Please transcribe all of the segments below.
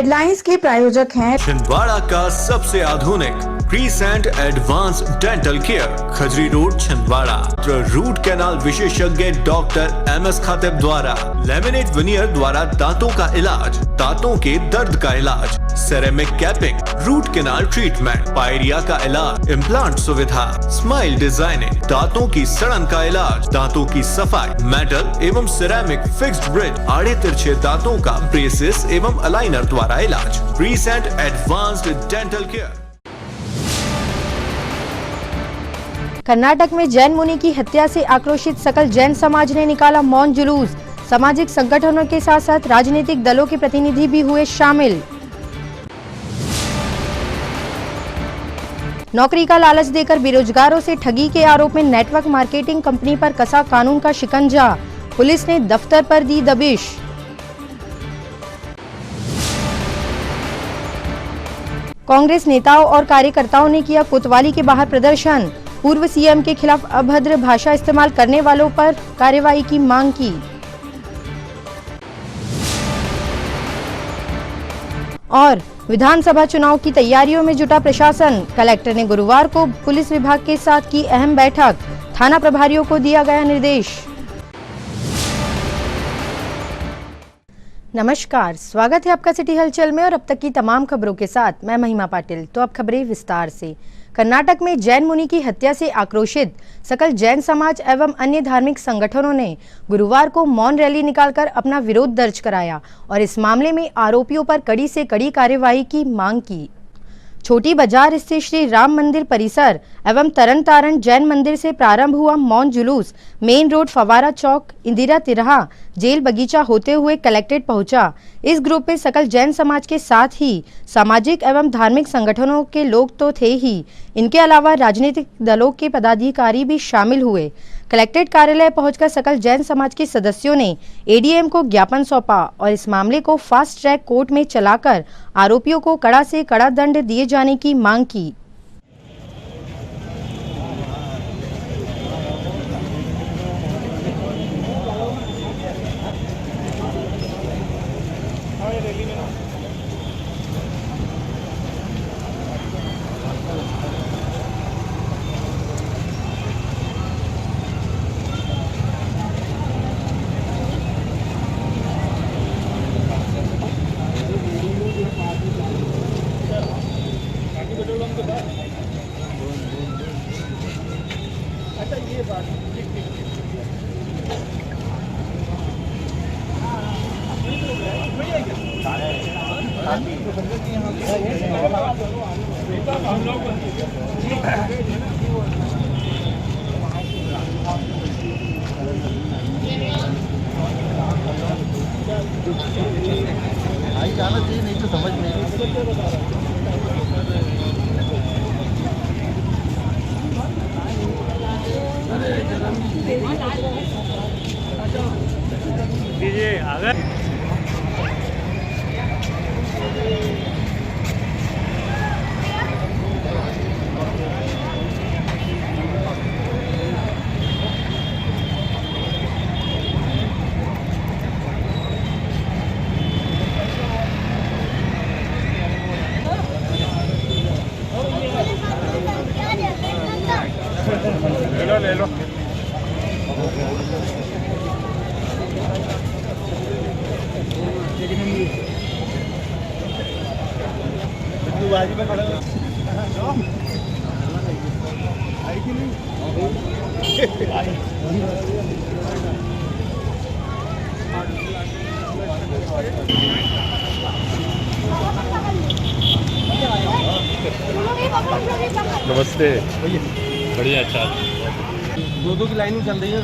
Headlines के प्रायोजक हैं छिंदवाड़ा का सबसे आधुनिक crescent advance dental care, Khajri road, Chhindwara. Root canal विशेषज्ञ डॉक्टर MS खातिब द्वारा लेमिनेट विनियर द्वारा दांतों का इलाज, दांतों के दर्द का इलाज, ceramic capping, root canal treatment, pyorrhoea का इलाज, इम्प्लांट सुविधा, स्माइल डिजाइनिंग, दांतों की सड़न का इलाज, दांतों की सफाई, मेटल एवं सिरेमिक फिक्स्ड ब्रिज, आड़े तिरछे दांतों का ब्रेसेस एवं अलाइनर द्वारा इलाज। Crescent advanced dental care. Karnataka में जैन मुनि की हत्या से आक्रोशित सकल जैन समाज ने निकाला मौन जुलूस। सामाजिक संगठनों के साथ साथ राजनीतिक दलों के प्रतिनिधि भी हुए शामिल। नौकरी का लालच देकर बेरोजगारों से ठगी के आरोप में नेटवर्क मार्केटिंग कंपनी पर कसा कानून का शिकंजा। पुलिस ने दफ्तर पर दी दबिश। कांग्रेस नेताओं और कार्यकर्ताओं ने किया कोतवाली के बाहर प्रदर्शन। पूर्व सीएम के खिलाफ अभद्र भाषा इस्तेमाल करने वालों पर कार्रवाई की मांग की। और विधानसभा चुनाव की तैयारियों में जुटा प्रशासन। कलेक्टर ने गुरुवार को पुलिस विभाग के साथ की अहम बैठक। थाना प्रभारियों को दिया गया निर्देश। नमस्कार, स्वागत है आपका सिटी हलचल में और अब तक की तमाम खबरों के साथ मैं महिमा पाटिल। तो अब खबरें विस्तार से। कर्नाटक में जैन मुनि की हत्या से आक्रोशित सकल जैन समाज एवं अन्य धार्मिक संगठनों ने गुरुवार को मौन रैली निकालकर अपना विरोध दर्ज कराया और इस मामले में आरोपियों पर कड़ी से कड़ी कार्यवाही की मांग की। छोटी बाजार स्थित श्री राम मंदिर परिसर एवं तरन तारण जैन मंदिर से प्रारंभ हुआ मौन जुलूस मेन रोड, फवारा चौक, इंदिरा तिरहा, जेल बगीचा होते हुए कलेक्ट्रेट पहुंचा। इस ग्रुप में सकल जैन समाज के साथ ही सामाजिक एवं धार्मिक संगठनों के लोग तो थे ही, इनके अलावा राजनीतिक दलों के पदाधिकारी भी शामिल हुए। कलेक्ट्रेट कार्यालय पहुंचकर सकल जैन समाज के सदस्यों ने ADM को ज्ञापन सौंपा और इस मामले को फास्ट ट्रैक कोर्ट में चलाकर आरोपियों को कड़ा से कड़ा दंड दिए जाने की मांग की। नहीं तो समझ नहीं। ले लो। बाजी में खड़ा आई कि नहीं? नमस्ते। बढ़िया। अच्छा, दो की लाइन में चल रही है।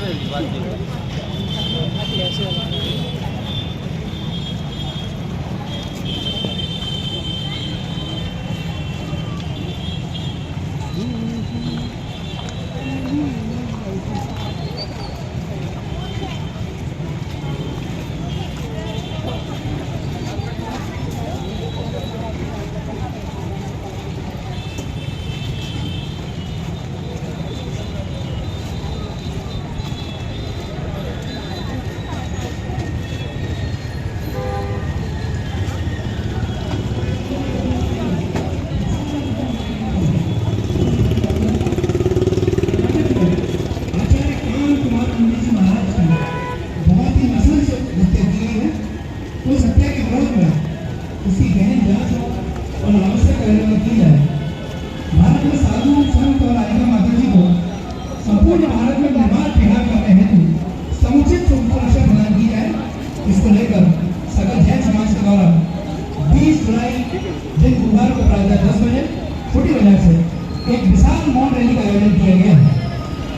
कार्रवाई की जाए। भारत में साधु संत और आर्य माताजी को संपूर्ण भारत में निर्बाध प्रहार करने हेतु समुचित सुरक्षा प्रदान की जाए। इसको लेकर सकल जैन समाज के द्वारा 20 जुलाई दिन गुरुवार को प्रातः 10 बजे छोटी बाजार से एक विशाल मौन रैली का आयोजन किया गया है।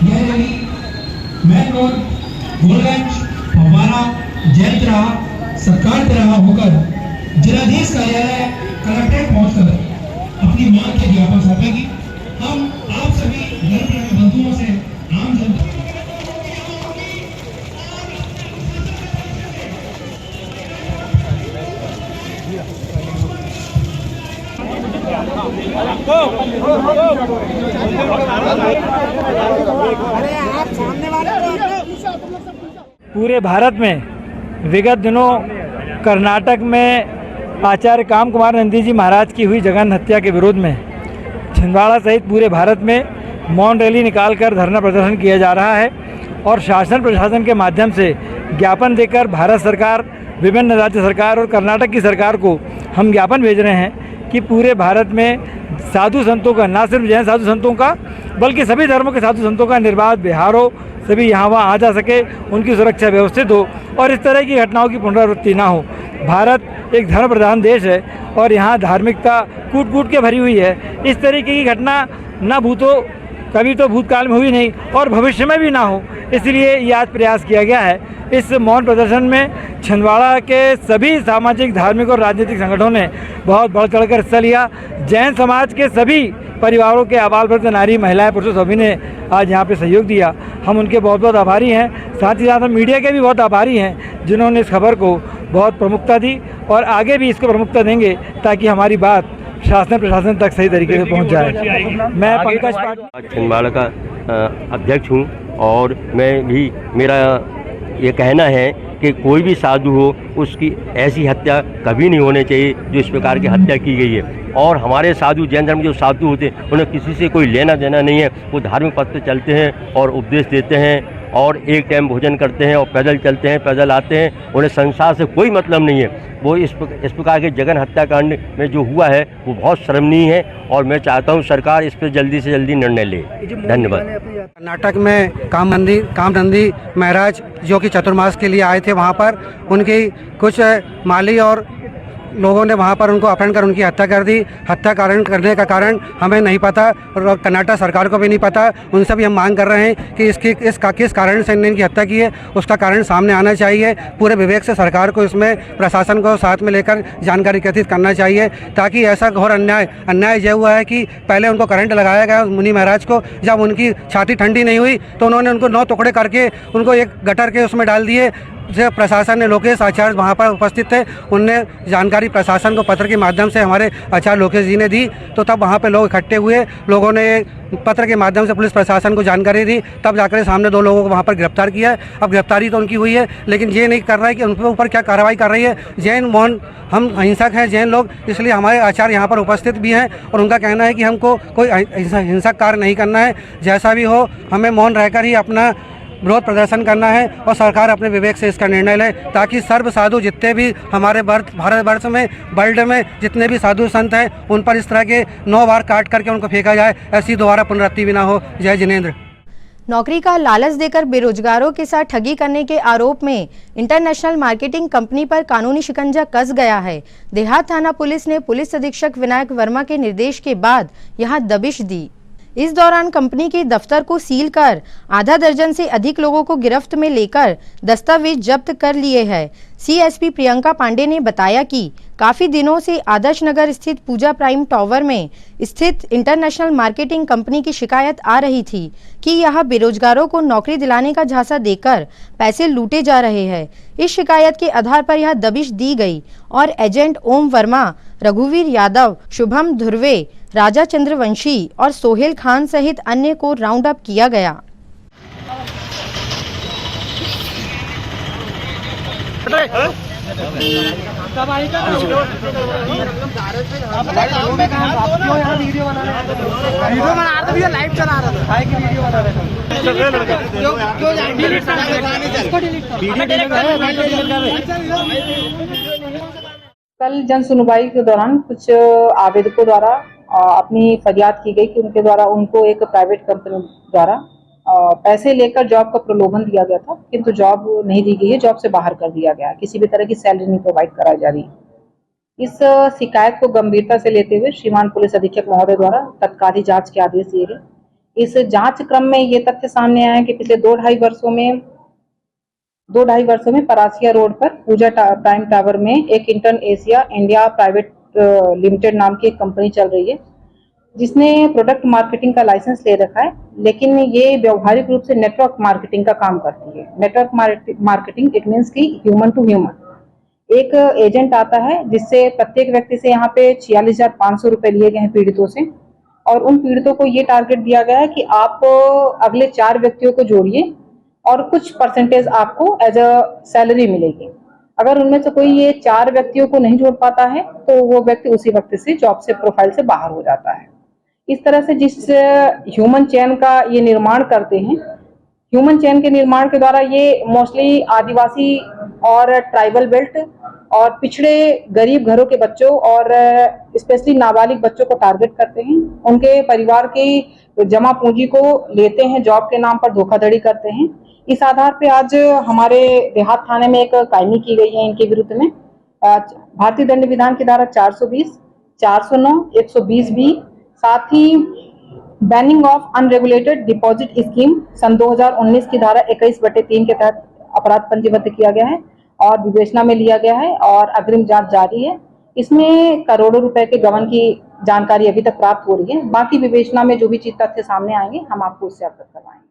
यह रैली मेन रोड, गोलगंज, फव्वारा, जयंतरा, सरकार तिराहा होकर जिलाधीश कार्यालय कलेक्ट्रेट पहुंचकर अपनी मांग के ज्ञापन सौंपेगी। हम आप सभी धर्म बंधुओं से आम जनता पूरे भारत में विगत दिनों कर्नाटक में आचार्य काम कुमार नंदी जी महाराज की हुई जघन्य हत्या के विरोध में छिंदवाड़ा सहित पूरे भारत में मौन रैली निकालकर धरना प्रदर्शन किया जा रहा है और शासन प्रशासन के माध्यम से ज्ञापन देकर भारत सरकार, विभिन्न राज्य सरकार और कर्नाटक की सरकार को हम ज्ञापन भेज रहे हैं कि पूरे भारत में साधु संतों का, ना सिर्फ जैन साधु संतों का बल्कि सभी धर्मों के साधु संतों का निर्बाध विहार हो, सभी यहाँ वहाँ आ जा सके, उनकी सुरक्षा व्यवस्थित हो और इस तरह की घटनाओं की पुनरावृत्ति ना हो। भारत एक धर्म प्रधान देश है और यहाँ धार्मिकता कूट कूट के भरी हुई है। इस तरीके की घटना ना कभी तो भूतकाल में हुई नहीं और भविष्य में भी ना हो, इसलिए ये आज प्रयास किया गया है। इस मौन प्रदर्शन में छिंदवाड़ा के सभी सामाजिक, धार्मिक और राजनीतिक संगठनों ने बहुत बढ़ चढ़कर हिस्सा लिया। जैन समाज के सभी परिवारों के आबाल वृद्ध, नारी, महिलाएं, पुरुष सभी ने आज यहाँ पे सहयोग दिया। हम उनके बहुत बहुत आभारी हैं। साथ ही साथ हम मीडिया के भी बहुत आभारी हैं जिन्होंने इस खबर को बहुत प्रमुखता दी और आगे भी इसको प्रमुखता देंगे ताकि हमारी बात शासन प्रशासन तक सही तरीके से पहुंच जाए। मैं पंकज पाटिल छिंदवाड़ा का अध्यक्ष हूं और मेरा ये कहना है कि कोई भी साधु हो उसकी ऐसी हत्या कभी नहीं होनी चाहिए जो इस प्रकार की हत्या की गई है। और हमारे साधु, जैन धर्म के जो साधु होते हैं उन्हें किसी से कोई लेना देना नहीं है। वो धार्मिक पथ पर चलते हैं और उपदेश देते हैं और एक टाइम भोजन करते हैं और पैदल चलते हैं, पैदल आते हैं। उन्हें संसार से कोई मतलब नहीं है। वो इस प्रकार के जघन्य हत्याकांड में जो हुआ है वो बहुत शर्मनीय है और मैं चाहता हूँ सरकार इस पर जल्दी से जल्दी निर्णय ले। धन्यवाद। कर्नाटक में कामनंदी महाराज जो कि चतुर्मास के लिए आए थे, वहाँ पर उनकी कुछ माली और लोगों ने वहाँ पर उनको अपहरण कर उनकी हत्या कर दी। हत्या करने का कारण हमें नहीं पता और कर्नाटक सरकार को भी नहीं पता। उनसे भी हम मांग कर रहे हैं कि किस कारण से इनकी हत्या की है उसका कारण सामने आना चाहिए। पूरे विवेक से सरकार को इसमें प्रशासन को साथ में लेकर जानकारी एकत्रित करना चाहिए ताकि ऐसा घोर अन्याय यह हुआ है कि पहले उनको करंट लगाया गया मुनि महाराज को। जब उनकी छाती ठंडी नहीं हुई तो उन्होंने उनको 9 टुकड़े करके उनको एक गटर के उसमें डाल दिए। से प्रशासन ने, लोकेश आचार्य वहाँ पर उपस्थित थे, उनने जानकारी प्रशासन को पत्र के माध्यम से हमारे आचार्य लोकेश जी ने दी। तो तब वहाँ पे लोग इकट्ठे हुए, लोगों ने पत्र के माध्यम से पुलिस प्रशासन को जानकारी दी, तब जाकर सामने 2 लोगों को वहाँ पर गिरफ्तार किया। अब गिरफ्तारी तो उनकी हुई है लेकिन ये नहीं कर रहा है कि उनके ऊपर क्या कार्रवाई कर रही है। जैन मौन, हम अहिंसक हैं जैन लोग, इसलिए हमारे आचार्य यहाँ पर उपस्थित भी हैं और उनका कहना है कि हमको कोई हिंसक कार्य नहीं करना है। जैसा भी हो हमें मौन रहकर ही अपना विरोध प्रदर्शन करना है और सरकार अपने विवेक से इसका निर्णय ले ताकि सर्व साधु जितने भी हमारे भारतवर्ष में, वर्ल्ड में जितने भी साधु संत हैं उन पर इस तरह के 9 बार काट करके उनको फेंका जाए, ऐसी दोबारा पुनरावृत्ति भी ना हो। जय जिनेंद्र। नौकरी का लालच देकर बेरोजगारों के साथ ठगी करने के आरोप में इंटरनेशनल मार्केटिंग कंपनी पर कानूनी शिकंजा कस गया है। देहात थाना पुलिस ने पुलिस अधीक्षक विनायक वर्मा के निर्देश के बाद यहां दबिश दी। इस दौरान कंपनी के दफ्तर को सील कर आधा दर्जन से अधिक लोगों को गिरफ्त में लेकर दस्तावेज जब्त कर लिए हैं। सीएसपी प्रियंका पांडे ने बताया कि काफी दिनों से आदर्श नगर स्थित पूजा प्राइम टावर में स्थित इंटरनेशनल मार्केटिंग कंपनी की शिकायत आ रही थी कि यह बेरोजगारों को नौकरी दिलाने का झांसा देकर पैसे लूटे जा रहे हैं। इस शिकायत के आधार पर यह दबिश दी गई और एजेंट ओम वर्मा, रघुवीर यादव, शुभम धुर्वे, राजा चंद्रवंशी और सोहेल खान सहित अन्य को राउंड अप किया गया। वीडियो बना रहा था, लाइव चला रहा था, वीडियो बना रहा था। कल जन सुनवाई के दौरान कुछ आवेदकों द्वारा अपनी फरियाद की गई कि उनके द्वारा उनको एक प्राइवेट कंपनी द्वारा पैसे लेकर जॉब का प्रलोभन दिया गया था, किंतु जॉब नहीं दी गई है, जॉब से बाहर कर दिया गया है, किसी भी तरह की सैलरी नहीं प्रोवाइड कराई जा रही। इस शिकायत को गंभीरता से लेते हुए श्रीमान पुलिस अधीक्षक महोदय द्वारा तत्कालीन जांच के आदेश दिए गए। इस जांच क्रम में ये तथ्य सामने आया कि पिछले 2-2.5 वर्षों में परासिया रोड पर पूजा प्राइम टावर में एक intern Asia India private limited नाम की एक कंपनी चल रही है, जिसने प्रोडक्ट मार्केटिंग का लाइसेंस ले रखा है, लेकिन ये व्यवहारिक रूप से नेटवर्क मार्केटिंग का काम करती है। नेटवर्क मार्केटिंग इट मीन्स कि ह्यूमन टू ह्यूमन एक एजेंट आता है, जिससे प्रत्येक व्यक्ति से यहाँ पे 46,500 रुपए लिए गए हैं पीड़ितों से, और उन पीड़ितों को ये टारगेट दिया गया है कि आप अगले 4 व्यक्तियों को जोड़िए और कुछ परसेंटेज आपको एज अ सैलरी मिलेगी। अगर उनमें से कोई ये 4 व्यक्तियों को नहीं जोड़ पाता है तो वो व्यक्ति उसी वक्त से जॉब से प्रोफाइल से बाहर हो जाता है। इस तरह से जिस ह्यूमन चेन का ये निर्माण करते हैं, ह्यूमन चेन के निर्माण के द्वारा ये मोस्टली आदिवासी और ट्राइबल बेल्ट और पिछड़े गरीब घरों के बच्चों और स्पेशली नाबालिग बच्चों को टारगेट करते हैं। उनके परिवार की जमा पूंजी को लेते हैं, जॉब के नाम पर धोखाधड़ी करते हैं। इस आधार पे आज हमारे देहात थाने में एक कायमी की गई है इनके विरुद्ध में। भारतीय दंड विधान की धारा 420, 409, 120 भी, साथ ही banning of unregulated deposit scheme सन 2019 की धारा 21/3 के तहत अपराध पंजीबद्ध किया गया है और विवेचना में लिया गया है और अग्रिम जांच जारी है। इसमें करोड़ों रुपए के गबन की जानकारी अभी तक प्राप्त हो रही है। बाकी विवेचना में जो भी चीज तथ्य सामने आएंगे हम आपको उससे अवगत करवाएंगे।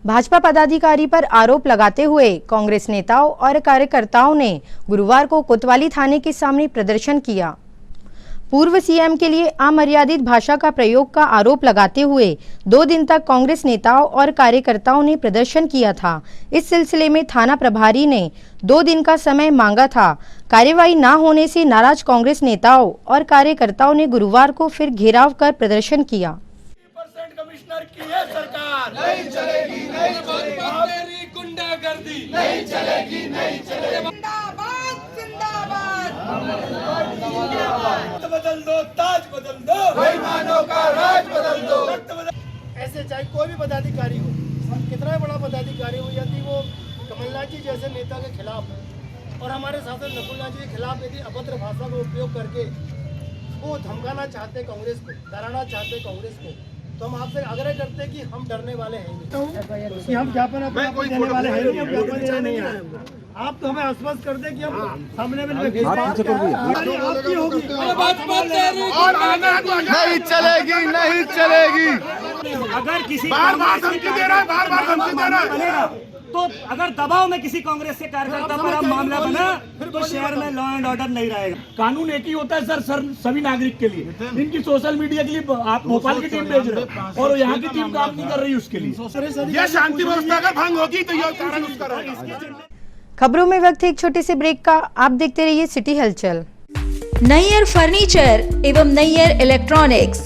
भाजपा पदाधिकारी पर आरोप लगाते हुए कांग्रेस नेताओं और कार्यकर्ताओं ने गुरुवार को कोतवाली थाने के सामने प्रदर्शन किया। पूर्व सीएम के लिए अमर्यादित भाषा का प्रयोग का आरोप लगाते हुए 2 दिन तक कांग्रेस नेताओं और कार्यकर्ताओं ने प्रदर्शन किया था। इस सिलसिले में थाना प्रभारी ने 2 दिन का समय मांगा था। कार्यवाही न होने से नाराज कांग्रेस नेताओं और कार्यकर्ताओं ने गुरुवार को फिर घेराव कर प्रदर्शन किया। कमिश्नर की है सरकार, नहीं चलेगी, नहीं चलेगी, गुंडागर्दी नहीं चलेगी, नहीं चलेगी। जिंदाबाद, जिंदाबाद, बदल दो, ताज बदल दो, बेईमानों का राज बदल दो। ऐसे चाहे कोई भी पदाधिकारी हो, कितना बड़ा पदाधिकारी हो, यदि वो कमलनाथ जी जैसे नेता के खिलाफ और हमारे शासक नकुलनाथ जी के खिलाफ यदि अभद्र भाषा का उपयोग करके वो धमकाना चाहते कांग्रेस को, डराना चाहते कांग्रेस को, तो हम आपसे आग्रह करते हैं कि हम डरने वाले हैं नहीं, कि हम ज्ञापन देने वाले हैं नहीं, हम ज्ञापन देने नहीं आए। आप तो हमें आश्वस्त कर दे कि हम सामने में नहीं चलेगी, नहीं चलेगी। अगर किसी बार-बार धमकी दे रहा है, बार-बार धमकी दे रहा है, तो अगर दबाव में किसी कांग्रेस के कार्यकर्ता पर मामला बना तो शहर में लॉ एंड ऑर्डर नहीं रहेगा। कानून एक ही होता है सर सभी नागरिक के लिए। इनकी सोशल मीडिया के लिए आप भोपाल की टीम भेज रहे हो और यहाँ की टीम काम नहीं कर रही उसके लिए। ये शांति व्यवस्था अगर भंग होगी तो ये कारण उसका रहेगा। खबरों में वक्त एक छोटे से ब्रेक का। आप देखते रहिए सिटी हलचल। नैयर फर्नीचर एवं नैयर इलेक्ट्रॉनिक्स।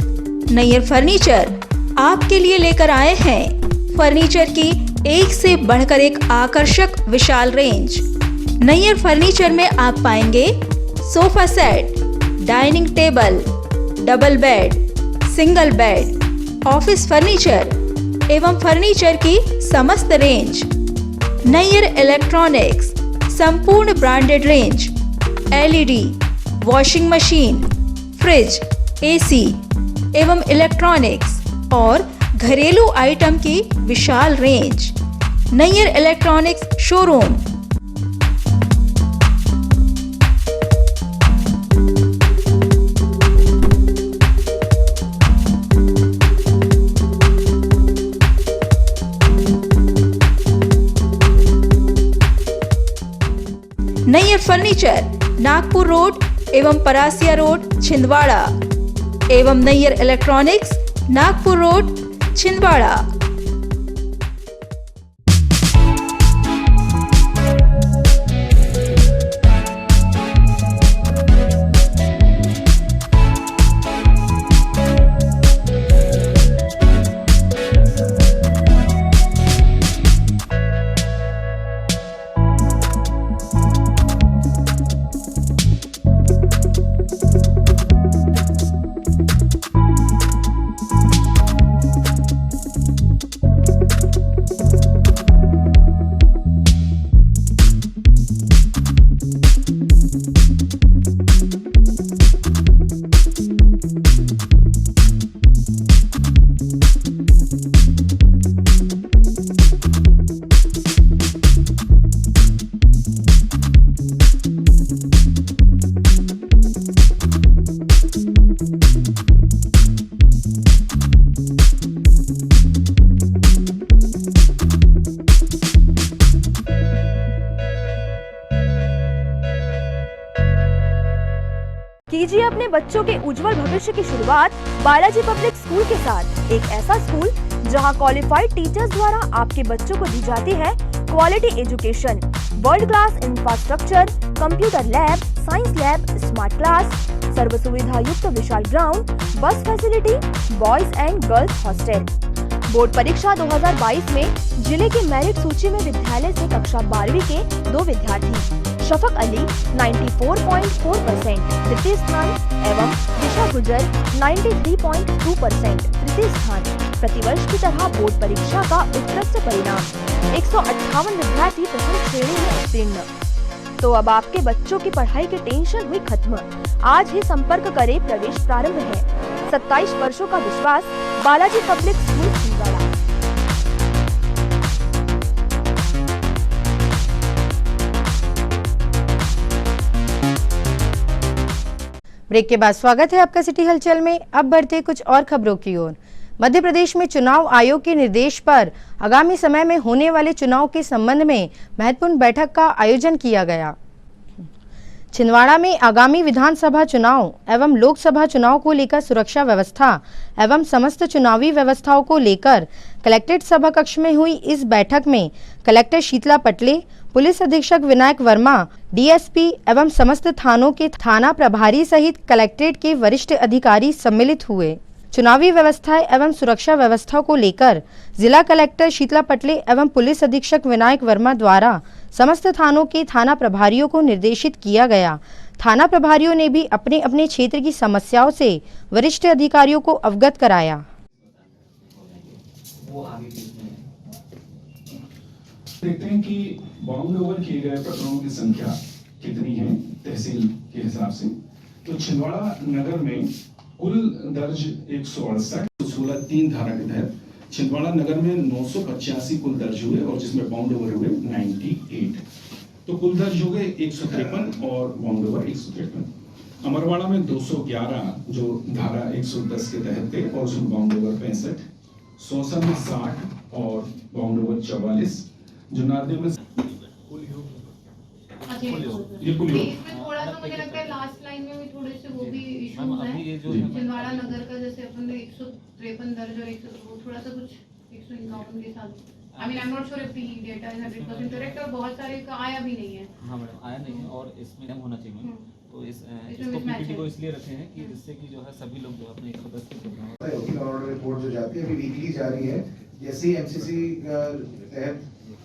नैयर फर्नीचर आपके लिए लेकर आए हैं फर्नीचर की एक से बढ़कर एक आकर्षक विशाल रेंज। नैयर फर्नीचर में आप पाएंगे sofa set, dining table, double bed, single bed, office furniture एवं फर्नीचर की समस्त रेंज। नैयर इलेक्ट्रॉनिक्स संपूर्ण branded range, LED, washing machine, fridge, AC एवं इलेक्ट्रॉनिक्स और घरेलू आइटम की विशाल range. Nayyar electronics showroom. Nayyar furniture Nagpur road एवं परासिया रोड छिंदवाड़ा एवं नैयर इलेक्ट्रॉनिक्स नागपुर रोड छिंदवाड़ा। कीजिए अपने बच्चों के उज्जवल भविष्य की शुरुआत बालाजी पब्लिक स्कूल के साथ। एक ऐसा स्कूल जहां क्वालिफाइड टीचर्स द्वारा आपके बच्चों को दी जाती है quality education, world class infrastructure, computer lab, science lab, smart class, सर्व सुविधा युक्त विशाल ground, bus facility, boys and girls hostel. Board परीक्षा 2022 में जिले की मेरिट सूची में विद्यालय से कक्षा 12वीं के 2 विद्यार्थी शफक अली 94.4% तृतीय स्थान एवं दिशा गुजर 93.2% तृतीय स्थान। प्रतिवर्ष की तरह बोर्ड परीक्षा का उत्कृष्ट परिणाम 158 विद्यार्थी प्रथम श्रेणी में उत्तीर्ण। तो अब आपके बच्चों की पढ़ाई की टेंशन हुई खत्म। आज ही संपर्क करें, प्रवेश प्रारंभ है। 27 वर्षों का विश्वास, Balaji public school Chhindwara. Break के बाद स्वागत है आपका सिटी हलचल में। अब बढ़ते कुछ और खबरों की ओर। मध्य प्रदेश में चुनाव आयोग के निर्देश पर आगामी समय में होने वाले चुनाव के संबंध में महत्वपूर्ण बैठक का आयोजन किया गया। छिंदवाड़ा में आगामी विधानसभा चुनाव एवं लोकसभा चुनाव को लेकर सुरक्षा व्यवस्था एवं समस्त चुनावी व्यवस्थाओं को लेकर कलेक्ट्रेट सभा कक्ष में हुई इस बैठक में कलेक्टर शीतला पटले, पुलिस अधीक्षक विनायक वर्मा, डीएसपी एवं समस्त थानों के थाना प्रभारी सहित कलेक्ट्रेट के वरिष्ठ अधिकारी सम्मिलित हुए। चुनावी व्यवस्थाएं एवं सुरक्षा व्यवस्था को लेकर जिला कलेक्टर शीतला पटले एवं पुलिस अधीक्षक विनायक वर्मा द्वारा समस्त थानों के थाना प्रभारियों को निर्देशित किया गया। थाना प्रभारियों ने भी अपने अपने क्षेत्र की समस्याओं से वरिष्ठ अधिकारियों को अवगत कराया। देखते हैं कि बाउंड ओवर किए गए प्रकरणों की संख्या कितनी है तहसील के हिसाब से। तो छिंदवाड़ा नगर में कुल दर्ज 168 16(3) धारा के तहत छिंदवाड़ा नगर में 985 कुल दर्ज हुए और जिसमें बाउंड ओवर हुए 98। तो कुल दर्ज हो गए 153 और बाउंड ओवर 153। अमरवाड़ा में 211 जो धारा 110 के तहत थे और उसमें बाउंड ओवर 65। सौसा में 60 और बाउंड ओवर 44। जुनारदेव में ये कुल थोड़ा सा मुझे लगता है लास्ट लाइन में भी थोड़े से वो भी इश्यूज हैं। छिंदवाड़ा नगर का जैसे अपन ने 153 दर्ज और थोड़ा सा कुछ 151 के साथ। I mean, I'm not sure if the data is 100% correct और बहुत सारे का आया भी नहीं है। हाँ मैडम, आया नहीं है और इसमें होना चाहिए। तो इसको पीपीटी को इसलिए रखे हैं कि जिससे कि जो है सभी लोग जो अपने 110 के रिपोर्ट जो जाती है अभी वीकली जा रही है। जैसे ही एमसीसी का तहत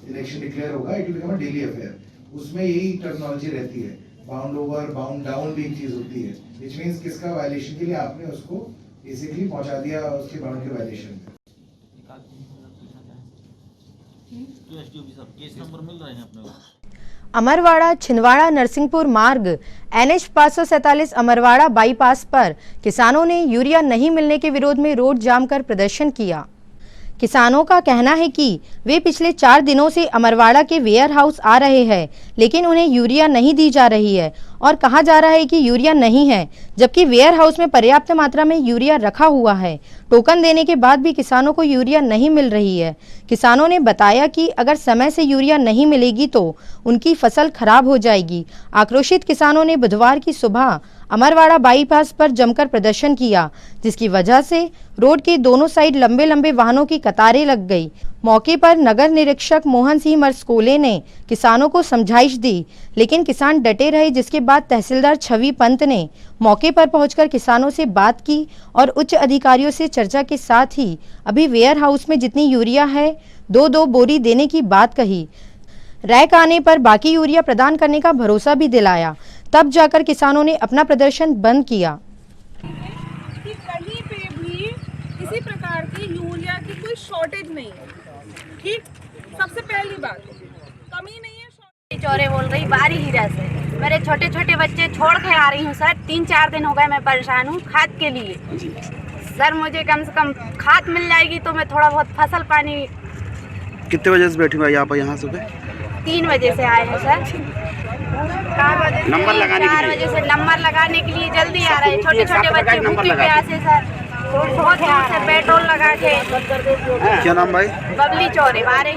इलेक्शन डिक्लेयर होगा it will become a daily affair. उसमें यही टर्मिनोलॉजी रहती है। बाउंड ओवर, बाउंड डाउन भी एक चीज होती है, व्हिच मींस किसका वायलेशन के लिए आपने उसको बेसिकली पहुंचा दिया उसके बाउंड के वायलेशन पे। केस नंबर मिल रहे हैं अपने। अमरवाड़ा छिंदवाड़ा नरसिंहपुर मार्ग NH 547 अमरवाड़ा बाईपास पर किसानों ने यूरिया नहीं मिलने के विरोध में रोड जाम कर प्रदर्शन किया। किसानों का कहना है कि वे पिछले 4 दिनों से अमरवाड़ा के वेयर हाउस आ रहे हैं, लेकिन उन्हें यूरिया नहीं दी जा रही है और कहा जा रहा है कि यूरिया नहीं है, जबकि वेयर हाउस में पर्याप्त मात्रा में यूरिया रखा हुआ है। टोकन देने के बाद भी किसानों को यूरिया नहीं मिल रही है। किसानों ने बताया कि अगर समय से यूरिया नहीं मिलेगी तो उनकी फसल खराब हो जाएगी। आक्रोशित किसानों ने बुधवार की सुबह अमरवाड़ा बाईपास पर जमकर प्रदर्शन किया, जिसकी वजह से रोड के दोनों साइड लंबे लंबे वाहनों की कतारें लग गई। मौके पर नगर निरीक्षक मोहन सिंह मरस्कोले ने किसानों को समझाइश दी, लेकिन किसान डटे रहे, जिसके बाद तहसीलदार छवि पंत ने मौके पर पहुंचकर किसानों से बात की और उच्च अधिकारियों से चर्चा के साथ ही अभी वेयर हाउस में जितनी यूरिया है 2-2 बोरी देने की बात कही। रैक आने पर बाकी यूरिया प्रदान करने का भरोसा भी दिलाया। तब जाकर किसानों ने अपना प्रदर्शन बंद किया। कि कहीं पे भी किसी प्रकार की यूरिया की कोई शॉर्टेज नहीं है। ठीक, सबसे पहली बात कमी नहीं है। चौरे बोल रही बारी हीरा से मेरे छोटे छोटे बच्चे छोड़ के आ रही हूँ सर। 3-4 दिन हो गए मैं परेशान हूँ खाद के लिए। सर मुझे कम से कम खाद मिल जाएगी तो मैं थोड़ा बहुत फसल पानी। कितने बजे से बैठी हुई आप यहाँ सुबह? 3 बजे से आए हैं सर। नंबर लगाने 4 बजे से नंबर लगाने के लिए जल्दी आ रहे हैं। छोटे छोटे बच्चे भूखे प्यासे सर बहुत दूर से पेट्रोल लगा के। क्या नाम भाई? बबली चौरे बारे।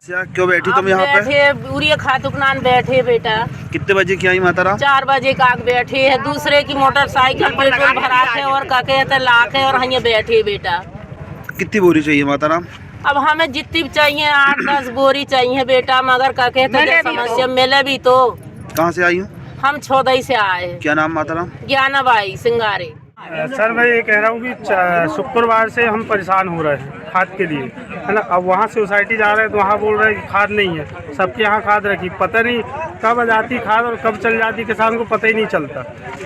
क्यों बैठी तुम यहाँ पे? बैठे उरिया खातुकनान बैठे बेटा। कितने बजे की आई माता राम? 4 बजे का बैठे है। दूसरे की मोटरसाइकिल पेट्रोल भरा के और काके लाके और यहाँ बैठे बेटा। कितनी बोरी चाहिए माता राम? अब हमें जितनी चाहिए 8-10 बोरी चाहिए बेटा, मगर काके समस्या मिले भी तो। कहाँ से आई हूँ? हम छोदई से आए। क्या नाम माता राम? ज्ञानाबाई सिंगारे। सर मैं ये कह रहा हूँ कि शुक्रवार से हम परेशान हो रहे हैं खाद के लिए, है ना। अब वहाँ सोसाइटी जा रहे हैं तो वहाँ बोल रहे हैं कि खाद नहीं है। सबके यहाँ खाद रखी, पता नहीं कब आ जाती खाद और कब चल जाती, किसान को पता ही नहीं चलता।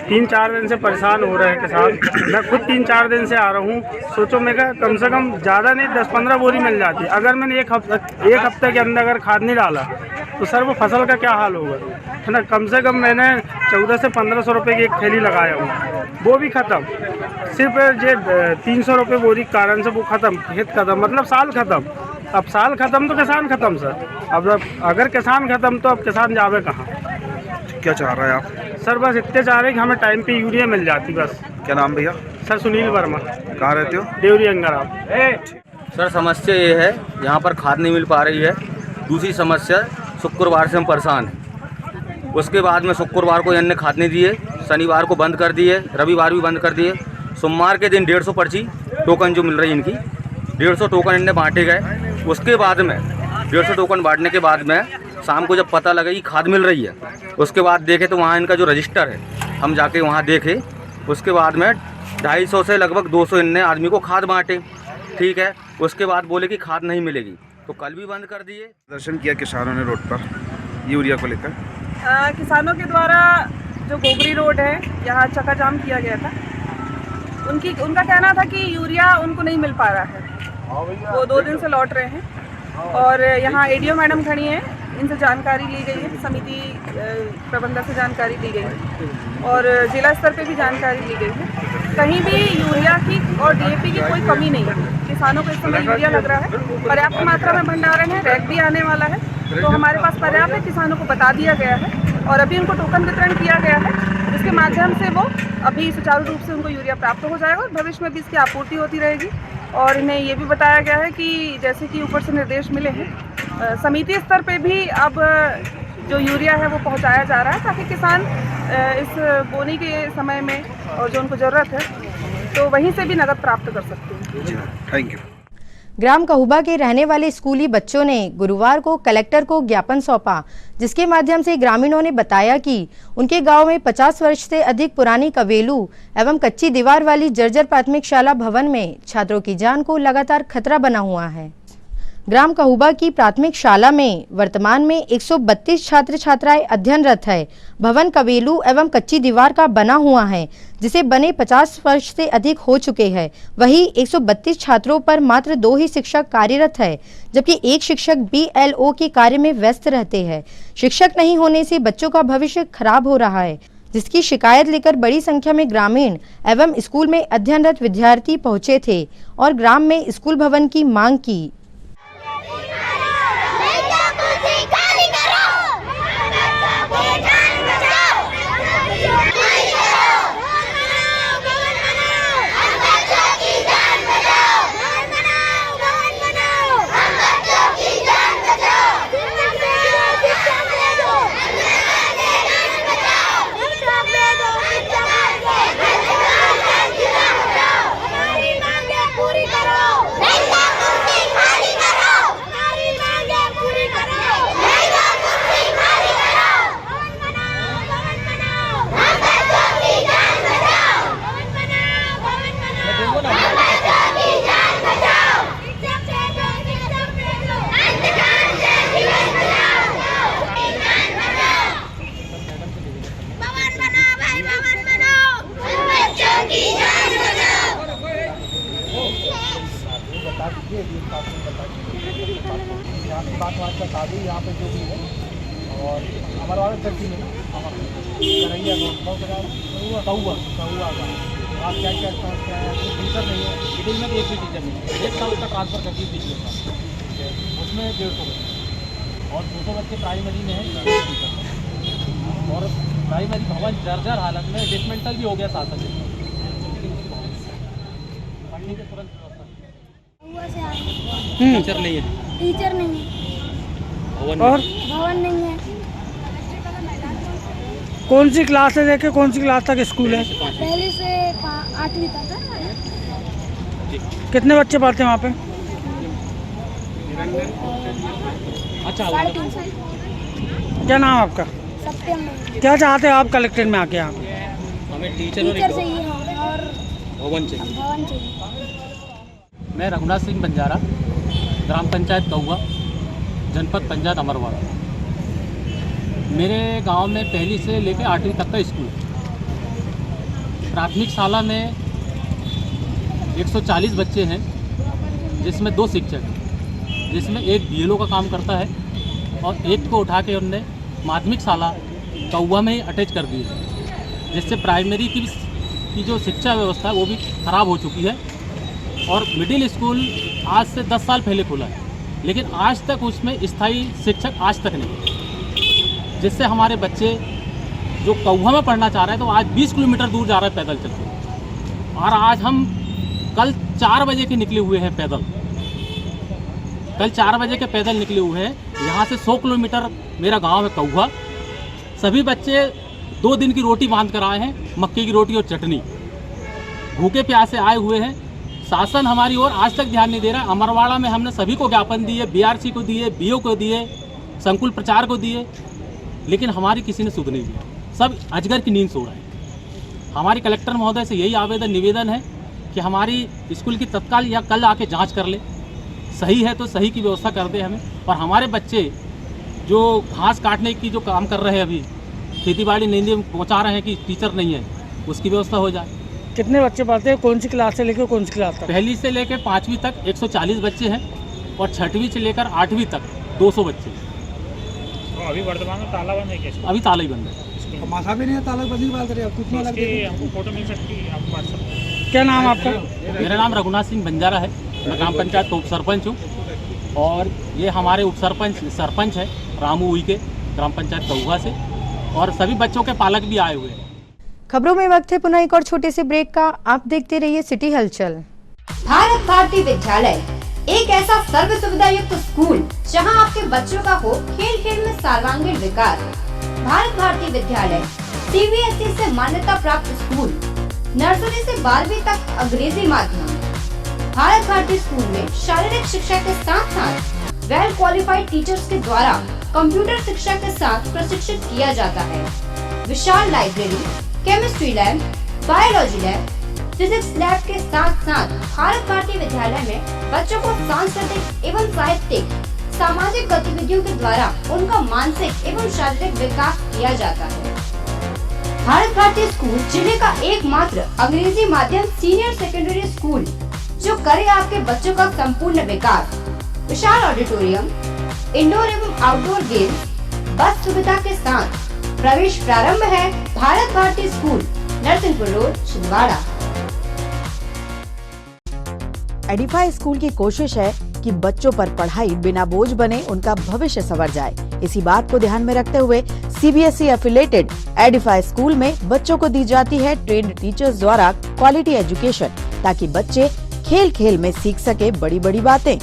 3-4 दिन से परेशान हो रहे हैं किसान। मैं खुद 3-4 दिन से आ रहा हूँ। सोचो मैं कम से कम ज़्यादा नहीं 10-15 बोरी मिल जाती। अगर मैंने एक हफ्ते के अंदर अगर खाद नहीं डाला तो सर वो फसल का क्या हाल होगा, है ना। कम से कम मैंने 1400 से 1500 रुपये की एक थैली लगाया हूँ, वो भी ख़त्म। सिर्फ ये 300 रुपये बोरी कारण से वो ख़त्म, खेत ख़त्म, मतलब साल ख़त्म। अब साल ख़त्म तो किसान ख़त्म सर। अब अगर किसान ख़त्म तो अब किसान जावे कहाँ? क्या चाह रहे हैं आप? सर बस इतने चाह रहे हैं कि हमें टाइम पे यूरिया मिल जाती बस। क्या नाम भैया? सर सुनील वर्मा। कहाँ रहते हो? देवरी अंगर। आप सर समस्या ये है यहाँ पर खाद नहीं मिल पा रही है। दूसरी समस्या शुक्रवार से हम परेशान हैं। उसके बाद में शुक्रवार को इन्होंने खाद नहीं दिए, शनिवार को बंद कर दिए, रविवार भी बंद कर दिए। सोमवार के दिन 150 पर्ची टोकन जो मिल रही है इनकी 150 टोकन इनने बांटे गए। उसके बाद में 150 टोकन बांटने के बाद में शाम को जब पता लगा कि खाद मिल रही है, उसके बाद देखे तो वहाँ इनका जो रजिस्टर है हम जाके वहाँ देखे। उसके बाद में 250 से लगभग 200 इनने आदमी को खाद बांटे, ठीक है। उसके बाद बोले कि खाद नहीं मिलेगी तो कल भी बंद कर दिए। दर्शन किया किसानों ने रोड पर यूरिया को लेकर। किसानों के द्वारा जो गोगरी रोड है यहाँ चक्का जाम किया गया था। उनका कहना था कि यूरिया उनको नहीं मिल पा रहा है। वो 2 दिन से लौट रहे हैं और यहाँ एडीओ मैडम खड़ी हैं, इनसे जानकारी ली गई है, समिति प्रबंधक से जानकारी ली गई है और जिला स्तर पे भी जानकारी ली गई है। कहीं भी यूरिया की और डीएपी की कोई कमी नहीं है। किसानों को इस समय यूरिया लग रहा है, पर्याप्त मात्रा में भंडारण है, रैक भी आने वाला है, तो हमारे पास पर्याप्त है। किसानों को बता दिया गया है और अभी उनको टोकन वितरण किया गया है, जिसके माध्यम से वो अभी सुचारू रूप से उनको यूरिया प्राप्त हो जाएगा और भविष्य में भी इसकी आपूर्ति होती रहेगी। और इन्हें ये भी बताया गया है कि जैसे कि ऊपर से निर्देश मिले हैं, समिति स्तर पे भी अब जो यूरिया है वो पहुंचाया जा रहा है, ताकि किसान इस बोनी के समय में और जो उनको ज़रूरत है तो वहीं से भी नकद प्राप्त कर सकते हैं। Thank you. ग्राम कहुबा के रहने वाले स्कूली बच्चों ने गुरुवार को कलेक्टर को ज्ञापन सौंपा, जिसके माध्यम से ग्रामीणों ने बताया कि उनके गांव में 50 वर्ष से अधिक पुरानी कवेलू एवं कच्ची दीवार वाली जर्जर प्राथमिक शाला भवन में छात्रों की जान को लगातार खतरा बना हुआ है। ग्राम कहुबा की प्राथमिक शाला में वर्तमान में 132 छात्र छात्राएं अध्ययनरत है। भवन कवेलू एवं कच्ची दीवार का बना हुआ है, जिसे बने 50 वर्ष से अधिक हो चुके हैं। वहीं 132 छात्रों पर मात्र 2 ही शिक्षक कार्यरत है, जबकि एक शिक्षक BLO के कार्य में व्यस्त रहते हैं। शिक्षक नहीं होने से बच्चों का भविष्य खराब हो रहा है, जिसकी शिकायत लेकर बड़ी संख्या में ग्रामीण एवं स्कूल में अध्ययनरत विद्यार्थी पहुंचे थे और ग्राम में स्कूल भवन की मांग की। यहाँ पे जो भी है और हमारा वाला चर्ची में कन्हैया कहुआ आप क्या क्या टीचर नहीं है, डिटेल में एक भी टीचर नहीं है। 1 साल उसका ट्रांसफ़र कर दिए पिछले साल, उसमें 150 बच्चे और 200 बच्चे प्राइमरी में है। और प्राइमरी भवन जर्जर हालत में डिसमेंटल भी हो गया शासन ने, पढ़ने के तुरंत टीचर नहीं है, टीचर नहीं है और भवन नहीं है। कौन सी क्लास से लेके कौन सी क्लास तक स्कूल है? पहले से 8वीं तक है। कितने बच्चे पढ़ते हैं वहाँ पे? अच्छा, 350। क्या नाम है आपका? सत्यम। क्या चाहते हैं आप कलेक्ट्रेट में आके यहाँ पे? हमें टीचर चाहिए और भवन चाहिए। भवन चाहिए। मैं रघुनाथ सिंह बंजारा, ग्राम पंचायत कौआ, जनपद पंचायत अमरवाड़ा। मेरे गांव में पहली से लेकर 8वीं तक का स्कूल है। प्राथमिक शाला में 140 बच्चे हैं, जिसमें 2 शिक्षक हैं, जिसमें एक BLO का काम करता है और एक को उठा के उनने माध्यमिक शाला कौआ में ही अटैच कर दी है, जिससे प्राइमरी की जो शिक्षा व्यवस्था है वो भी ख़राब हो चुकी है। और मिडिल स्कूल आज से 10 साल पहले खुला है, लेकिन आज तक उसमें स्थायी शिक्षक आज तक नहीं, जिससे हमारे बच्चे जो कौआ में पढ़ना चाह रहे हैं तो आज 20 किलोमीटर दूर जा रहे हैं पैदल चलते। और आज हम कल 4 बजे के निकले हुए हैं पैदल, कल 4 बजे के पैदल निकले हुए हैं। यहाँ से 100 किलोमीटर मेरा गांव है कौआ। सभी बच्चे 2 दिन की रोटी बांध कर आए हैं, मक्के की रोटी और चटनी, भूखे प्यासे आए हुए हैं। शासन हमारी ओर आज तक ध्यान नहीं दे रहा है। अमरवाड़ा में हमने सभी को ज्ञापन दिए, BRC को दिए, BO को दिए, संकुल प्रचार को दिए, लेकिन हमारी किसी ने सुध नहीं दिया। सब अजगर की नींद सो रहे हैं। हमारी कलेक्टर महोदय से यही आवेदन निवेदन है कि हमारी स्कूल की तत्काल या कल आके जांच कर ले, सही है तो सही की व्यवस्था कर दे हमें। और हमारे बच्चे जो घास काटने की जो काम कर रहे हैं, अभी खेतीबाड़ी नहीं पहुँचा रहे हैं कि टीचर नहीं है, उसकी व्यवस्था हो जाए। कितने बच्चे पढ़ते हैं? कौन सी क्लास से लेकर कौन सी क्लास तक? पहली से लेकर 5वीं तक 140 बच्चे हैं और 6वीं से लेकर 8वीं तक 200 बच्चे हैं। तो अभी वर्तमान में ताला बंद है क्या? अभी ताला ही बंद है। माथा भी नहीं है, ताला बंद ही बात रहे। कितना लगती है? हमको फोटो मिल सकती है आपको व्हाट्सएप? क्या नाम आपका? मेरा नाम रघुनाथ सिंह बंजारा है। मैं ग्राम पंचायत का उप सरपंच हूँ और ये हमारे उप सरपंच है रामू उइके, ग्राम पंचायत कौआ से, और सभी बच्चों के पालक भी आए हुए हैं। खबरों में वक्त है पुनः एक और छोटे से ब्रेक का। आप देखते रहिए सिटी हलचल। भारत भारती विद्यालय एक ऐसा सर्व सुविधा युक्त स्कूल जहां आपके बच्चों का हो खेल खेल में सर्वांगीण विकास। भारत भारती विद्यालय CBSE से मान्यता प्राप्त स्कूल, नर्सरी से 12वीं तक अंग्रेजी माध्यम। भारत भारती स्कूल में शारीरिक शिक्षा के साथ साथ वेल क्वालिफाइड टीचर्स के द्वारा कंप्यूटर शिक्षा के साथ प्रशिक्षित किया जाता है। विशाल library, chemistry lab, biology lab, physics lab के साथ साथ भारत भारती विद्यालय में बच्चों को सांस्कृतिक एवं साहित्यिक सामाजिक गतिविधियों के द्वारा उनका मानसिक एवं शारीरिक विकास किया जाता है। भारत भारती स्कूल जिले का एकमात्र अंग्रेजी माध्यम सीनियर सेकेंडरी स्कूल जो करे आपके बच्चों का संपूर्ण विकास। विशाल ऑडिटोरियम, इंडोर एवं आउटडोर गेम्स, बस सुविधा के साथ प्रवेश प्रारंभ है। Bharat Bharati school, Narsinghpur road, Chhindwara. Edify school की कोशिश है कि बच्चों पर पढ़ाई बिना बोझ बने उनका भविष्य संवर जाए। इसी बात को ध्यान में रखते हुए CBSE एफिलेटेड एडिफाई स्कूल में बच्चों को दी जाती है ट्रेन्ड टीचर्स द्वारा क्वालिटी एजुकेशन, ताकि बच्चे खेल खेल में सीख सके बड़ी बड़ी बातें।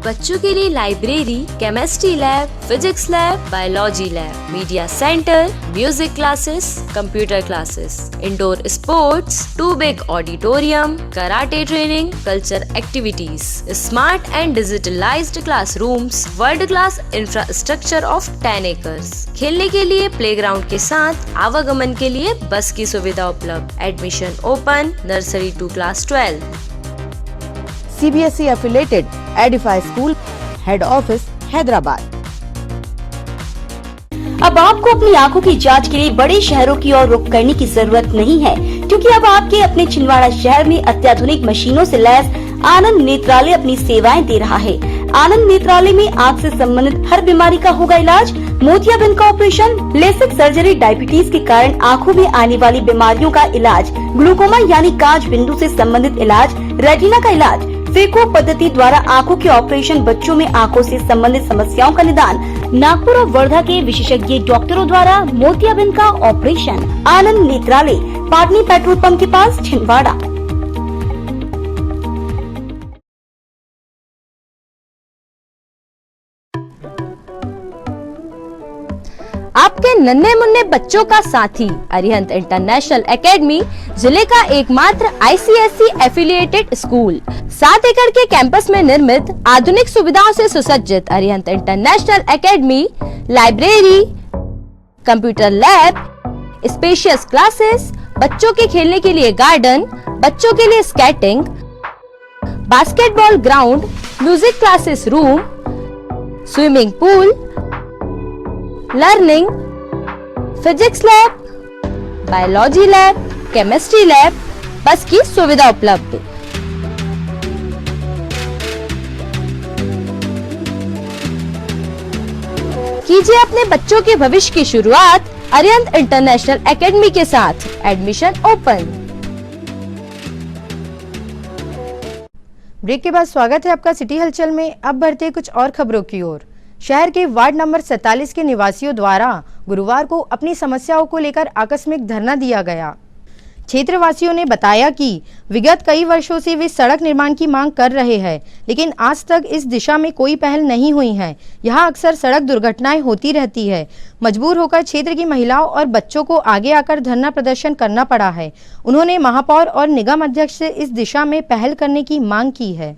बच्चों के लिए library, chemistry lab, physics lab, biology lab, media centre, music classes, computer classes, indoor sports, 2 big auditorium, karate training, culture activities, smart and digitalised classrooms, world class infrastructure of 10 acres. खेलने के लिए प्लेग्राउंड के साथ आवागमन के लिए बस की सुविधा उपलब्ध। Admission open, nursery to class 12। CBSE affiliated Edify school, head office Hyderabad. अब आपको अपनी आंखों की जांच के लिए बड़े शहरों की ओर रुख करने की जरूरत नहीं है, क्योंकि अब आपके अपने छिंदवाड़ा शहर में अत्याधुनिक मशीनों से लैस आनंद नेत्रालय अपनी सेवाएं दे रहा है। आनंद नेत्रालय में आँख से संबंधित हर बीमारी का होगा इलाज। मोतियाबिंद का ऑपरेशन, लेसिक सर्जरी, डायबिटीज के कारण आँखों में आने वाली बीमारियों का इलाज, ग्लूकोमा यानी कांच बिंदु से संबंधित इलाज, रेटिना का इलाज, फेको पद्धति द्वारा आंखों के ऑपरेशन, बच्चों में आंखों से संबंधित समस्याओं का निदान, नागपुर और वर्धा के विशेषज्ञ डॉक्टरों द्वारा मोतियाबिंद का ऑपरेशन। आनंद नेत्रालय, पाटनी पेट्रोल पंप के पास, छिंदवाड़ा। आपके नन्हे मुन्ने बच्चों का साथी अरिहंत इंटरनेशनल एकेडमी, जिले का एकमात्र ICSE एफिलिएटेड स्कूल। 7 एकड़ के कैंपस में निर्मित आधुनिक सुविधाओं से सुसज्जित Arihant international academy, library, computer lab, spacious classes, बच्चों के खेलने के लिए गार्डन, बच्चों के लिए skating, basketball ground, music classes room, swimming pool, learning, physics lab, biology lab, chemistry lab, बस की सुविधा उपलब्ध। कीजिए अपने बच्चों के भविष्य की शुरुआत अरिहंत इंटरनेशनल एकेडमी के साथ। Admission open. ब्रेक के बाद स्वागत है आपका सिटी हलचल में। अब बढ़ते कुछ और खबरों की ओर। शहर के वार्ड नंबर 47 के निवासियों द्वारा गुरुवार को अपनी समस्याओं को लेकर आकस्मिक धरना दिया गया। क्षेत्रवासियों ने बताया कि विगत कई वर्षों से वे सड़क निर्माण की मांग कर रहे हैं, लेकिन आज तक इस दिशा में कोई पहल नहीं हुई है। यहाँ अक्सर सड़क दुर्घटनाएं होती रहती है। मजबूर होकर क्षेत्र की महिलाओं और बच्चों को आगे आकर धरना प्रदर्शन करना पड़ा है। उन्होंने महापौर और निगम अध्यक्ष से इस दिशा में पहल करने की मांग की है।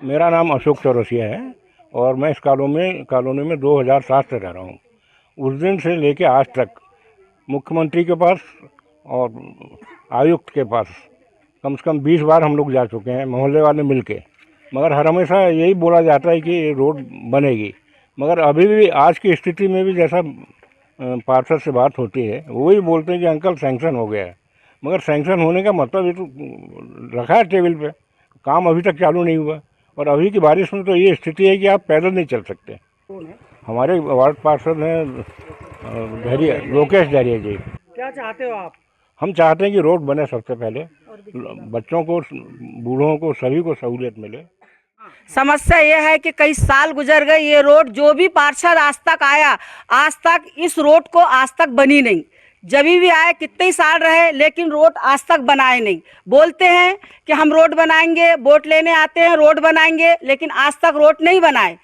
मेरा नाम अशोक चौरसिया है और मैं इस कॉलोनी में 2007 से रह रहा हूँ। उस दिन से लेके आज तक मुख्यमंत्री के पास और आयुक्त के पास कम से कम 20 बार हम लोग जा चुके हैं, मोहल्ले वाले मिलके, मगर हर हमेशा यही बोला जाता है कि रोड बनेगी। मगर अभी भी आज की स्थिति में भी जैसा पार्षद से बात होती है वही बोलते हैं कि अंकल सैंक्शन हो गया है, मगर सैंक्शन होने का मतलब ये तो रखा है टेबल पे, काम अभी तक चालू नहीं हुआ। और अभी की बारिश में तो ये स्थिति है कि आप पैदल नहीं चल सकते। हमारे वार्ड पार्षद हैं धैर्य लोकेश धैर्य जी। क्या चाहते हो आप? हम चाहते हैं कि रोड बने, सबसे पहले बच्चों को, बूढ़ों को, सभी को सहूलियत मिले। समस्या ये है कि कई साल गुजर गए, ये रोड जो भी पार्षद आज तक आया, आज तक इस रोड को आज तक बनी नहीं। जब भी आए कितने ही साल रहे, लेकिन रोड आज तक बनाए नहीं। बोलते हैं कि हम रोड बनाएंगे, वोट लेने आते हैं रोड बनाएंगे, लेकिन आज तक रोड नहीं बनाए।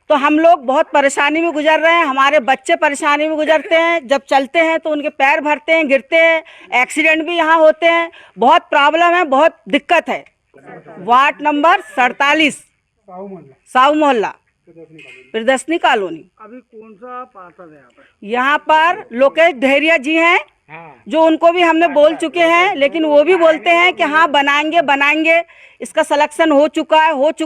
तो हम लोग बहुत परेशानी में गुजर रहे हैं, हमारे बच्चे परेशानी में गुजरते हैं। जब चलते हैं तो उनके पैर भरते हैं, गिरते हैं, एक्सीडेंट भी यहाँ होते हैं। बहुत प्रॉब्लम है, बहुत दिक्कत है। वार्ड नंबर 47 साहू मोहल्ला, प्रदर्शनी कॉलोनी। अभी कौन सा पार्षद है यहाँ पर? लोकेश धैर्य जी हैं, जो उनको भी हमने बोल चुके हैं, लेकिन वो भी बोलते हैं कि हाँ बनाएंगे बनाएंगे। इसका सिलेक्शन हो चुका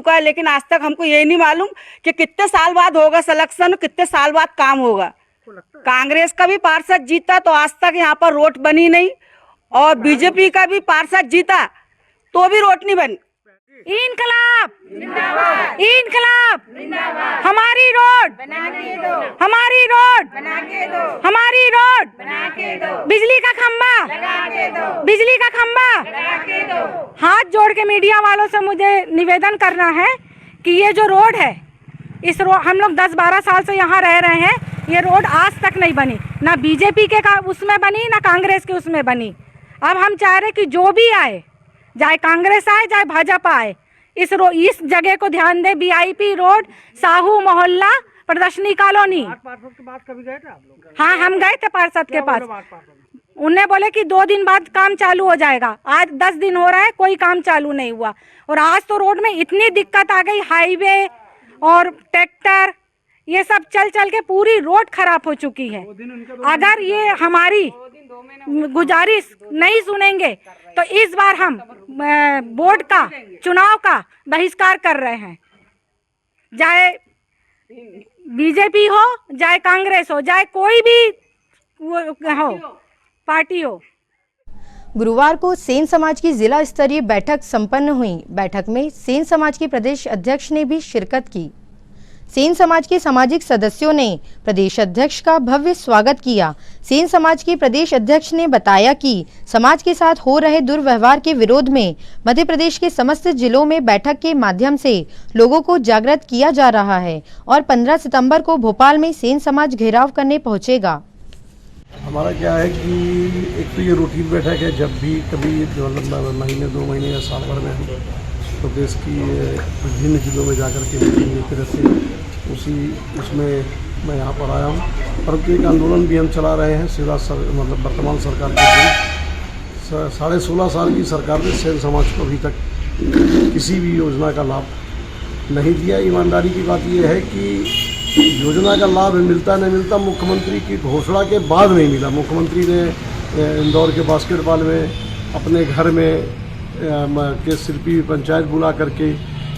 है, लेकिन आज तक हमको ये नहीं मालूम कि कितने साल बाद होगा सिलेक्शन, कितने साल बाद काम होगा। कांग्रेस का भी पार्षद जीता तो आज तक यहाँ पर रोड बनी नहीं, और बीजेपी का भी पार्षद जीता तो भी रोड नहीं बनी। इनकलाब जिंदाबाद, इनकलाब जिंदाबाद। हमारी रोड बना के दो, हमारी रोड बना के दो, हमारी रोड बना के दो। बिजली का खंबा लगा के दो, बिजली का खंबा लगा के दो। हाथ जोड़ के मीडिया वालों से मुझे निवेदन करना है कि ये जो रोड है, इस रोड हम लोग 10-12 साल से यहाँ रह रहे हैं, ये रोड आज तक नहीं बनी, ना बीजेपी के उसमें बनी, ना कांग्रेस के उसमें बनी। अब हम चाह रहे कि जो भी आए, चाहे कांग्रेस आए चाहे भाजपा आए, इस जगह को ध्यान दे। VIP रोड, साहू मोहल्ला, प्रदर्शनी कॉलोनी। पार्षद के पास कभी गए थे आप लोग? हाँ, हम गए थे पार्षद के पास। उन्हें बोले कि 2 दिन बाद काम चालू हो जाएगा। आज 10 दिन हो रहा है, कोई काम चालू नहीं हुआ। और आज तो रोड में इतनी दिक्कत आ गई, हाईवे और ट्रैक्टर ये सब चल चल के पूरी रोड खराब हो चुकी है। अगर ये हमारी गुजारिश नहीं सुनेंगे तो इस बार हम बोर्ड का चुनाव का बहिष्कार कर रहे हैं। चाहे बीजेपी हो, चाहे कांग्रेस हो, चाहे कोई भी हो पार्टी हो। गुरुवार को सेन समाज की जिला स्तरीय बैठक संपन्न हुई। बैठक में सेन समाज के प्रदेश अध्यक्ष ने भी शिरकत की। सेन समाज के सामाजिक सदस्यों ने प्रदेश अध्यक्ष का भव्य स्वागत किया। सेन समाज के प्रदेश अध्यक्ष ने बताया कि समाज के साथ हो रहे दुर्व्यवहार के विरोध में मध्य प्रदेश के समस्त जिलों में बैठक के माध्यम से लोगों को जागृत किया जा रहा है और 15 सितंबर को भोपाल में सेन समाज घेराव करने पहुंचेगा। हमारा क्या है कि एक तो ये रूटीन बैठक है, जब भी कभी मतलब महीने 2 महीने या साल भर में हम प्रदेश की विभिन्न जिलों में जाकर के मीटिंग एक तरह से उसमें मैं यहाँ पर आया हूँ। परंतु एक आंदोलन भी हम चला रहे हैं मतलब वर्तमान सरकार के विरुद्ध। 16.5 साल की सरकार ने सेन समाज को अभी तक किसी भी योजना का लाभ नहीं दिया। ईमानदारी की बात यह है कि योजना का लाभ मिलता नहीं मिलता, मुख्यमंत्री की घोषणा के बाद नहीं मिला। मुख्यमंत्री ने इंदौर के बास्केटबॉल में अपने घर में के शिल्पी पंचायत बुला करके,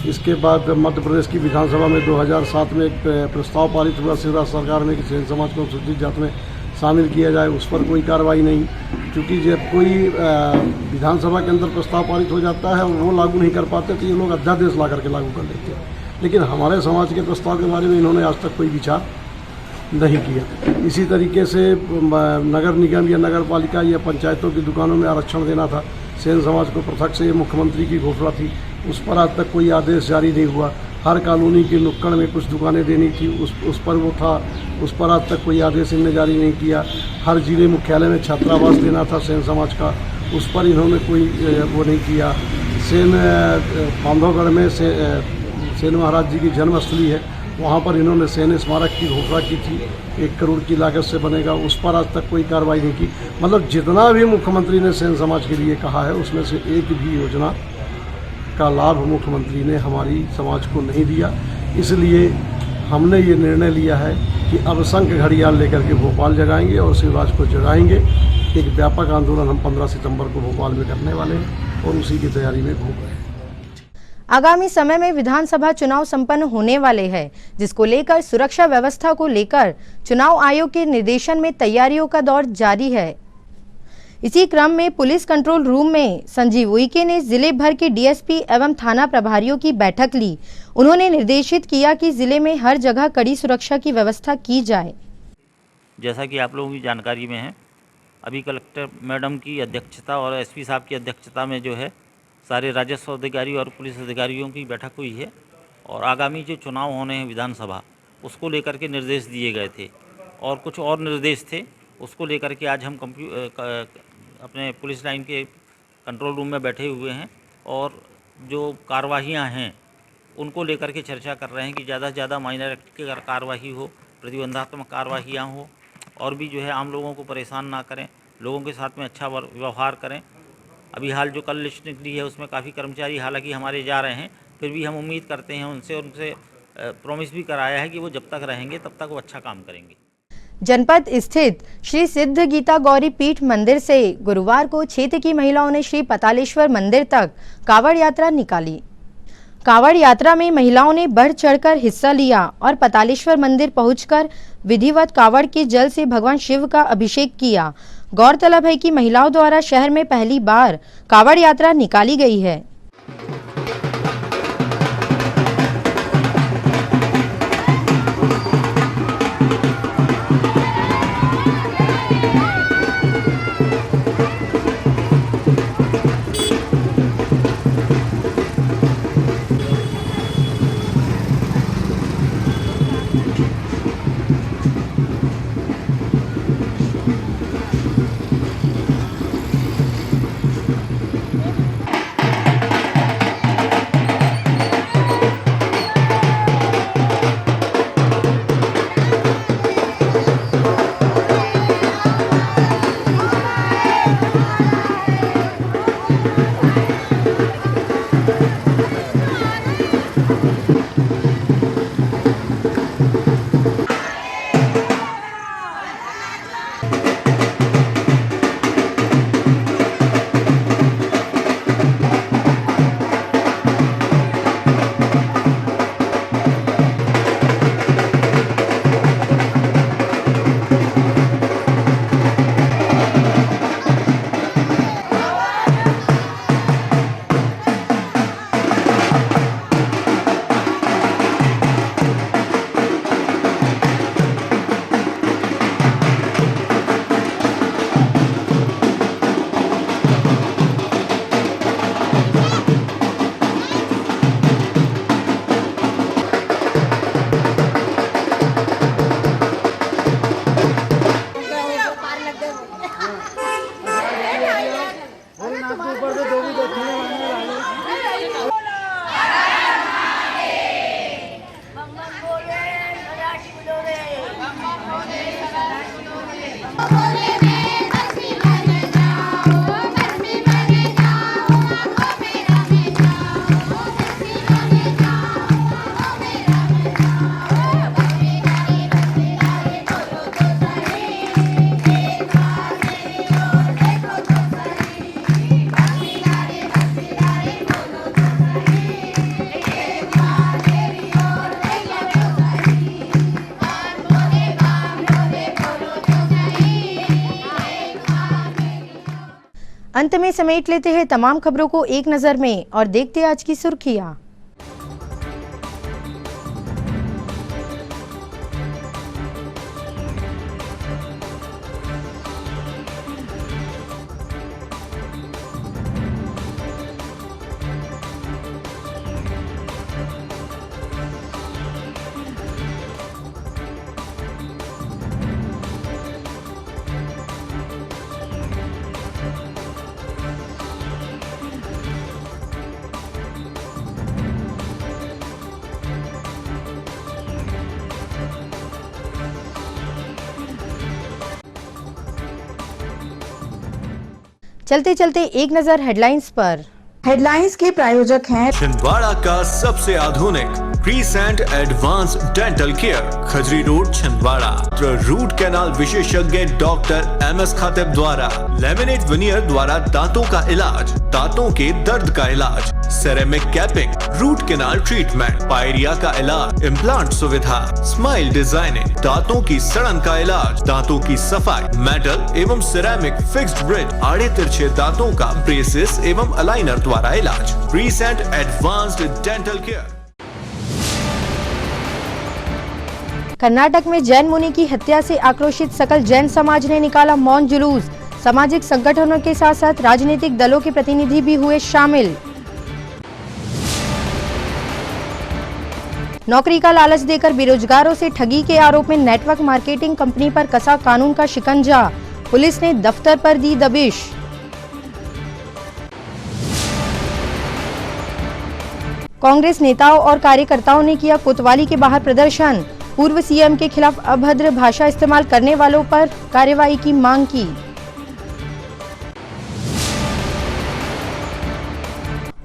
इसके बाद मध्य प्रदेश की विधानसभा में 2007 में एक प्रस्ताव पारित हुआ शिवराज सरकार में कि सेन समाज को अनुसूचित जाति में शामिल किया जाए, उस पर कोई कार्रवाई नहीं। क्योंकि जब कोई विधानसभा के अंदर प्रस्ताव पारित हो जाता है और वो लागू नहीं कर पाते तो ये लोग अध्यादेश ला करके लागू कर लेते हैं। लेकिन हमारे समाज के प्रस्ताव के बारे में इन्होंने आज तक कोई विचार नहीं किया। इसी तरीके से नगर निगम या नगर पालिका या पंचायतों की दुकानों में आरक्षण देना था, सेन समाज को पृथक से, ये मुख्यमंत्री की घोषणा थी, उस पर आज तक कोई आदेश जारी नहीं हुआ। हर कॉलोनी के नुक्कड़ में कुछ दुकानें देनी थी, उस पर वो था, उस पर आज तक कोई आदेश इन्होंने जारी नहीं किया। हर जिले मुख्यालय में छात्रावास देना था सेन समाज का, उस पर इन्होंने कोई वो नहीं किया। सेन बांधवगढ़ में सेन महाराज जी की जन्मस्थली है, वहाँ पर इन्होंने सेन स्मारक की घोषणा की थी, 1 करोड़ की लागत से बनेगा, उस पर आज तक कोई कार्रवाई नहीं की। मतलब जितना भी मुख्यमंत्री ने सेन समाज के लिए कहा है उसमें से एक भी योजना का लाभ मुख्यमंत्री ने हमारी समाज को नहीं दिया। इसलिए हमने ये निर्णय लिया है कि अब शंख घड़ियाल लेकर के भोपाल जगाएंगे और शिवराज को जगाएंगे। एक व्यापक आंदोलन हम 15 सितंबर को भोपाल में करने वाले हैं और उसी की तैयारी में घूम रहे हैं। आगामी समय में विधानसभा चुनाव संपन्न होने वाले हैं, जिसको लेकर सुरक्षा व्यवस्था को लेकर चुनाव आयोग के निर्देशन में तैयारियों का दौर जारी है। इसी क्रम में पुलिस कंट्रोल रूम में संजीव उइके ने जिले भर के डीएसपी एवं थाना प्रभारियों की बैठक ली। उन्होंने निर्देशित किया कि जिले में हर जगह कड़ी सुरक्षा की व्यवस्था की जाए। जैसा कि आप लोगों की जानकारी में है, अभी कलेक्टर मैडम की अध्यक्षता और एसपी साहब की अध्यक्षता में जो है सारे राजस्व अधिकारी और पुलिस अधिकारियों की बैठक हुई है और आगामी जो चुनाव होने हैं विधानसभा, उसको लेकर के निर्देश दिए गए थे और कुछ और निर्देश थे, उसको लेकर के आज हम अपने पुलिस लाइन के कंट्रोल रूम में बैठे हुए हैं और जो कार्रवाइयाँ हैं उनको लेकर के चर्चा कर रहे हैं कि ज़्यादा से ज़्यादा माइनर एक्ट की कार्रवाई हो, प्रतिबंधात्मक कार्रवाइयाँ हो और भी जो है आम लोगों को परेशान ना करें, लोगों के साथ में अच्छा व्यवहार करें। अभी हाल जो कल लिस्ट निकली है उसमें काफ़ी कर्मचारी हालांकि हमारे जा रहे हैं, फिर भी हम उम्मीद करते हैं उनसे प्रॉमिस भी कराया है कि वो जब तक रहेंगे तब तक वो अच्छा काम करेंगे। जनपद स्थित श्री सिद्ध गीता गौरी पीठ मंदिर से गुरुवार को क्षेत्र की महिलाओं ने श्री पतालेश्वर मंदिर तक कावड़ यात्रा निकाली। कावड़ यात्रा में महिलाओं ने बढ़ चढ़कर हिस्सा लिया और पतालेश्वर मंदिर पहुंचकर विधिवत कावड़ के जल से भगवान शिव का अभिषेक किया। गौरतलब है कि महिलाओं द्वारा शहर में पहली बार कावड़ यात्रा निकाली गई है। अंत में समेट लेते हैं तमाम खबरों को एक नजर में और देखते हैं आज की सुर्खियां। चलते चलते एक नजर हेडलाइंस पर। हेडलाइंस के प्रायोजक हैं छिंदवाड़ा का सबसे आधुनिक crescent advance dental care, Khajri road Chhindwara. Root canal विशेषज्ञ डॉक्टर MS खातिब द्वारा लेमिनेट विनियर द्वारा दांतों का इलाज, दांतों के दर्द का इलाज, ceramic capping, root canal treatment, pyorrhoea का इलाज, इम्प्लांट सुविधा, स्माइल डिजाइनिंग, दांतों की सड़न का इलाज, दांतों की सफाई, मेटल एवं सिरेमिक फिक्स्ड ब्रिज, आड़े तिरछे दांतों का ब्रेसेस एवं अलाइनर द्वारा इलाज। Crescent advanced dental care. Karnataka में जैन मुनि की हत्या से आक्रोशित सकल जैन समाज ने निकाला मौन जुलूस। सामाजिक संगठनों के साथ साथ राजनीतिक दलों के प्रतिनिधि भी हुए शामिल। नौकरी का लालच देकर बेरोजगारों से ठगी के आरोप में नेटवर्क मार्केटिंग कंपनी पर कसा कानून का शिकंजा। पुलिस ने दफ्तर पर दी दबिश। कांग्रेस नेताओं और कार्यकर्ताओं ने किया कोतवाली के बाहर प्रदर्शन। पूर्व सीएम के खिलाफ अभद्र भाषा इस्तेमाल करने वालों पर कार्रवाई की मांग की।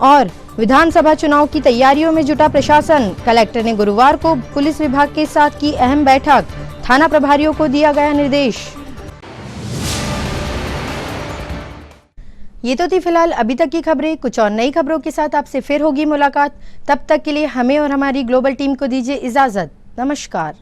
और विधानसभा चुनाव की तैयारियों में जुटा प्रशासन। कलेक्टर ने गुरुवार को पुलिस विभाग के साथ की अहम बैठक। थाना प्रभारियों को दिया गया निर्देश। ये तो थी फिलहाल अभी तक की खबरें। कुछ और नई खबरों के साथ आपसे फिर होगी मुलाकात। तब तक के लिए हमें और हमारी ग्लोबल टीम को दीजिए इजाजत। नमस्कार।